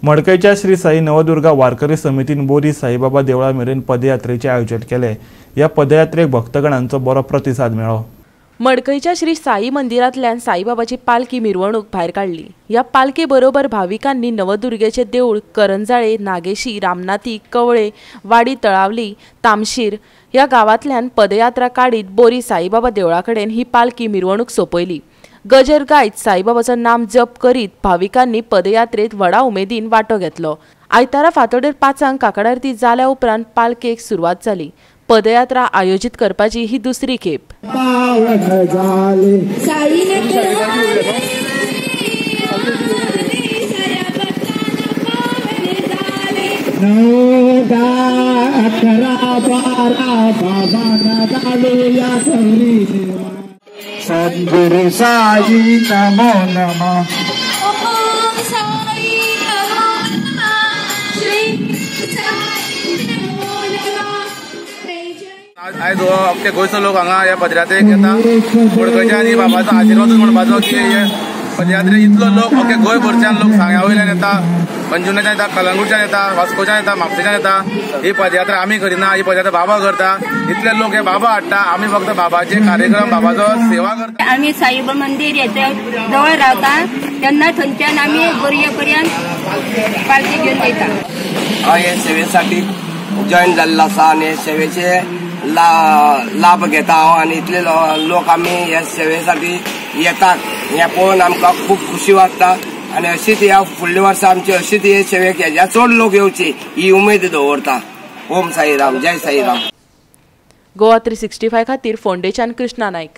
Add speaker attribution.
Speaker 1: मडकयच्या श्री साई नवदुर्गा वारकरी समितीन बोरी साईबाबा देवळा मेरेन पदयात्रेचे आयोजन केले। या पदयात्रेक भक्तगणांचो बरो प्रतिसाद मेळ्ळो।
Speaker 2: मडकयच्या श्री साई मंदिरांतल्यान साईबाबाची पालखी मिरवणूक भायर काढली। या पालखे बरोबर भाविकांनी नवदुर्गेचे देऊळ, करंजाळे, नागेशी, रामनाथी, कवळे, वाडी तळावली, तामशीर या गावांतल्यान पदयात्रा काढीत बोरी साईबाबा देवळाकडेन ही पालखी मिरवणूक सोपयली। गजर गायत साईबाबाचं नाम जप करीत भाविकांनी पदयात्रेत व्हडा उमेदीन वांटो घेतलो। आयतारा फांतोडेर 5 काकड आरती जाल्या उपरांत पालखेक सुरवात जाली। पदयात्रा आयोजित करपाची ही दुसरी खेप।
Speaker 3: सद्गुरु साई नमो नमः।
Speaker 4: आयज अख्खे गोंयचो लोक हांगा ह्या पदयात्रेक येता। मडकयच्या आनी बाबाचो आशिर्वादूच म्हणपाचो की पदयात्रेक इतलो लोक अख्खे गोंयभरच्यान लोक सांग्या वयल्यान येता, पंजुण्याच्यान येता, कलंगूटच्यान येता, वास्कोच्यान येता, म्हापशेच्यान येता। ही पदयात्रा आमी करिना, ही पदयात्रा बाबा करता। इतले लोक हे बाबा हाडटा, आमी फक्त बाबाचे कार्यक्रम, बाबाचो सेवा करता।
Speaker 5: आमी साईबाबा मंदिर येता जवळ रावता तेन्ना थंयच्यान आमी बोरयेपर्यंत पालखी घेवन वयता।
Speaker 6: हांव हे सेवेसाठी जॉईन जाल्लो आसा आनी सेवेचे लाभ घेता हांव आनी इतले लोक आमी ह्या सेवेसाठी येतात हे पळोवन आमकां खूब खुशी वाटता। आनी अशीच ह्या फुडल्या वर्सा आमची अशीच हे सेवेक हेज्या चड लोक येवचे ही उमेद दवरता। ओम साईराम, जय साईराम।
Speaker 2: गोवा 365 खातीर फोंडेच्यान कृष्णा नायक।